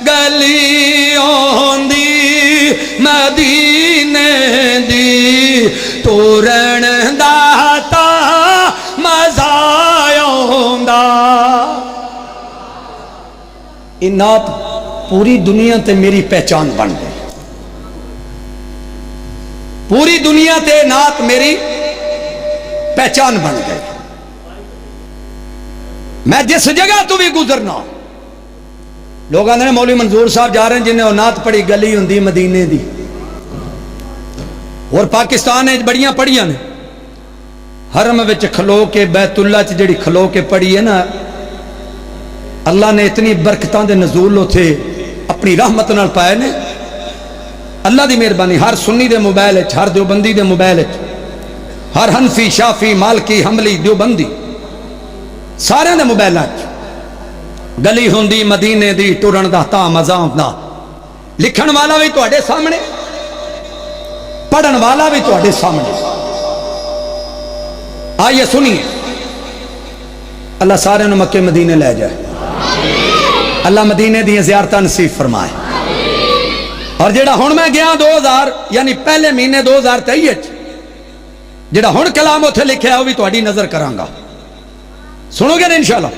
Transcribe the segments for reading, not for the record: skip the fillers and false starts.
गली आंदी मदीने दी तोरण दा तां मज़ा आंदा। ये नात पूरी दुनिया ते मेरी पहचान बन गई। पूरी दुनिया ते नात मेरी पहचान बन गई। मैं जिस जगह तो भी गुजरना लोग आते मौलवी मंजूर साहब जा रहे हैं जिन्हें नात पढ़ी गली होंदी मदीने दी। और पाकिस्तान बड़ियां पढ़ियां ने हरम विच खलो के बैतुल्ला च जिहड़ी खलो के पढ़ी है ना, अल्लाह ने इतनी बरकतां दे नज़ूल उथे अपनी रहमत नाल पाए ने। अल्लाह दी मेहरबानी हर सुन्नी दे मोबाइल हर देवबंदी दे मोबाइल हर हनफी शाफी मालकी हमली देवबंदी सारे दे मोबाइल गली होंदी मदीने दी टुरन दा तां मज़ा आंदा। लिखण वाला भी तुहाडे सामने, पढ़न वाला भी तुहाडे सामने। आइए सुनिए, अल्लाह सारे नूं मक्के मदीने ले जाए। अल्लाह मदीने दी ज़ियारतां नसीब फरमाए। और जेड़ा हुण मैं गया 2000 यानी पहले महीने 2023 जेड़ा हुण कलाम उत्थे लिखिया वह भी तुहाडी नजर करांगा। सुनोगे ना इंशाअल्लाह?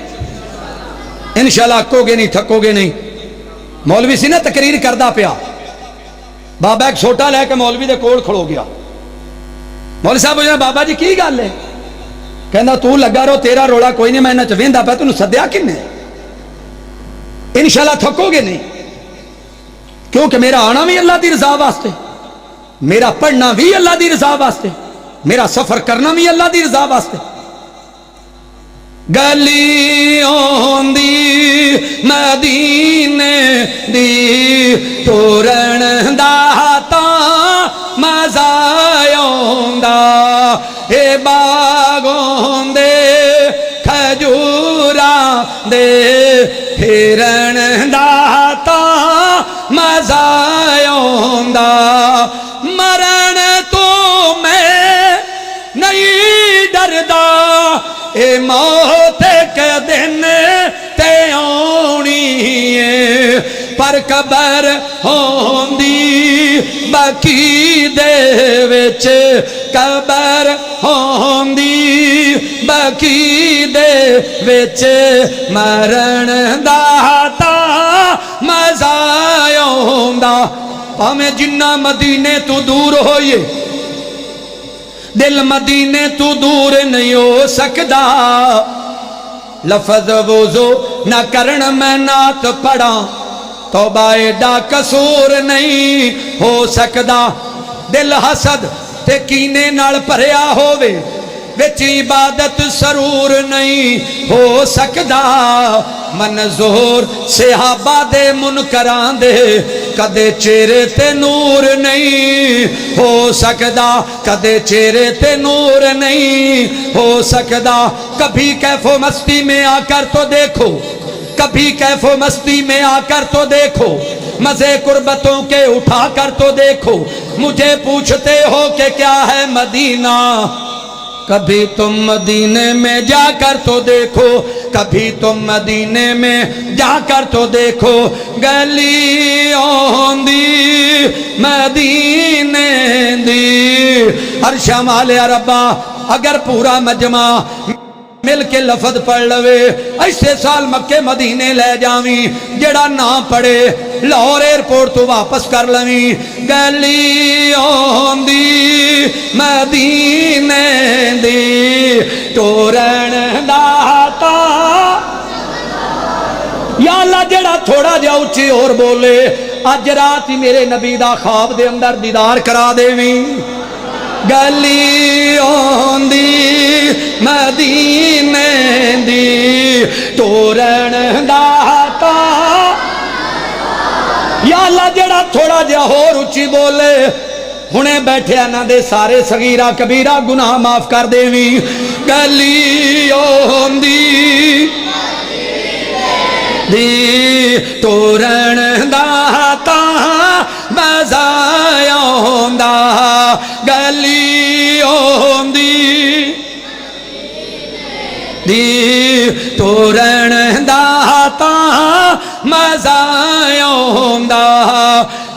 इंशाअल्लाह अकोगे नहीं, थकोगे नहीं। मौलवी सी ना तकरीर करदा पिया, बाबा एक छोटा लैके मौलवी दे कोल खड़ो गया। मौलवी साहब पूछा बाबा जी की गल है? कहंदा तू लगा रहो, तेरा रोला कोई नहीं, मैं इन्हां च वेंदा पिया, तैनूं सद्दिया किन्ने? इंशाअल्लाह थकोगे नहीं, क्योंकि मेरा आना भी अल्लाह की रजा वास्ते, मेरा पढ़ना भी अल्लाह की रजा वास्ते, मेरा सफर करना भी अल्लाह की रजा वास्ते। गली आंदी मदीने दी तोरण दा तां मज़ा आंदा। ए बागों दे खजूरां दे हिरण दा तां मज़ा आंदा। मरण तो मैं नहीं डरदा, ए मौत के दिन ते आउणी है, पर कबर होंदी बकी दे विच, कबर होंदी बकी दे विच, मरण दा तां मज़ा आंदा। भावें जिन्ना मदीने तू दूर होइए, दिल मदीने तू दूर नहीं हो सकता। लफज वुज़ू न करन मैं नात पढ़ा, तौबा एडा कसूर नहीं हो सकता। दिल हसद ते कीने नाल भरिया होवे, विच इबादत सरूर नहीं हो सकता। मंजूर सहाबा दे मुनकरां दे कदे चेहरे ते नूर नहीं हो सकता, कदे चेहरे ते नूर नहीं हो सकता। कभी कैफो मस्ती में आकर तो देखो, कभी कैफो मस्ती में आकर तो देखो, मजे कुर्बतों के उठा कर तो देखो। मुझे पूछते हो कि क्या है मदीना, कभी तुम मदीने में जाकर तो देखो, कभी तुम मदीने में जाकर तो देखो। गली आंदी मदीने दी। अर्शा माले रब्बा अगर पूरा मजमा मिल के लफज पढ़ लवे, ऐसे साल मक्के मदीने ले जावी, जेड़ा ना पढ़े लाहौर एयरपोर्ट तो वापस कर लवी। गली आंदी मदीने दी तोरण दा तां। या अल्लाह जेड़ा थोड़ा जिहा उच्ची और बोले, अज रात ही मेरे नबी दा ख्वाब दे अंदर दीदार करा देवी। गली आंदी मदीने दी तोरण दा तां। या अल्लाह जेड़ा थोड़ा जिहा होर उच्ची बोले, हुणे बैठे ना दे सारे सगीरा कबीरा गुनाह माफ कर देवी। गली आंदी दी तोरण दा तां मज़ा आंदा। गली आंदी दी तोरण दा तां मज़ा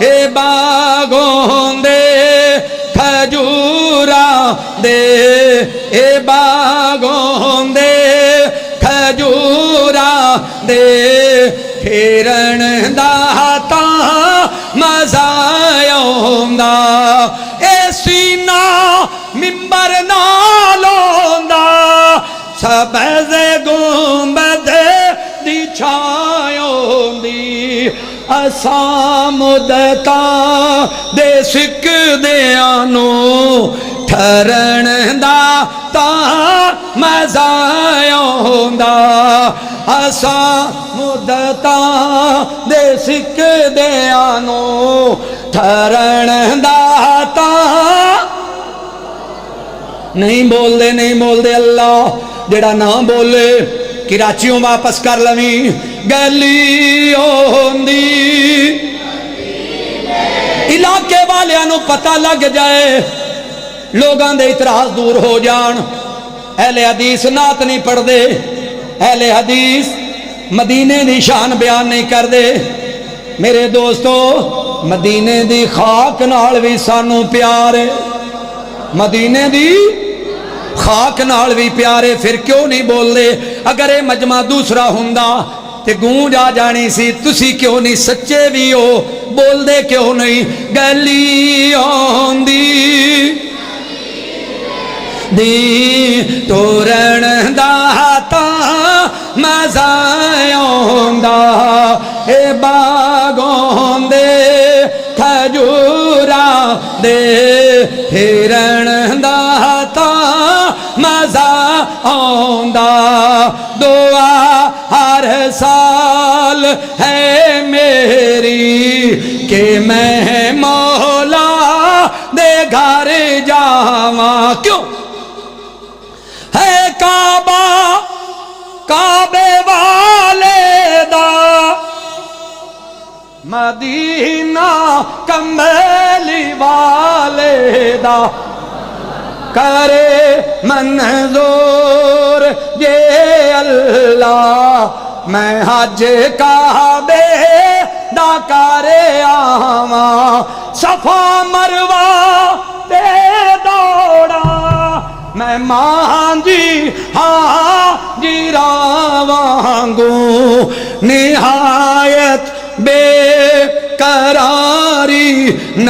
ए बागों दे खजूरा दे ए बागों दे खजूरा दे फिरन दा तां मजा आउंदा ए सीना मिंबर नाल आउंदा सबज़ गुंबद दी छां आउंदी असां मुदतां दे सिकदियां नूं ठरण दा तां मज़ा आउंदा असां मुदतां दे सिकदियां नूं ठरण दा तां नहीं बोलते अल्लाह जेड़ा ना बोले कराचियों वापस कर लवी गली होंदी इलाके वालियां नूं पता लग जाए लोगां दे इतराज दूर हो जान। अहले हदीस नात नहीं पढ़ते अहले हदीस मदीने दी शान बयान नहीं करते। मेरे दोस्तों मदीने दी खाक नाल भी सानू प्यार है मदीने दी खाक नाल भी प्यारे फिर क्यों नहीं बोलते। अगर ये मजमा दूसरा हुंदा ते गूंज आ जानी सी। तुसी क्यों नहीं सच्चे भी हो बोलते क्यों नहीं। गली आंदी दी तोरण दा तां मज़ा आउंदा ए बागों दे खजूरा दे फिरन दा तां मज़ा आउंदा दुआ हर साल है मेरी कि मैं मौला दे घर जावा। क्यों है काबा काबे वाले दा मदीना कमली वाले दा करे मंजूर ये अल्लाह मैं हज काबे दा करे आवा सफा मरवा ते दौड़ा मैं मांझी हाजी रावांगू निहायत बेकरारी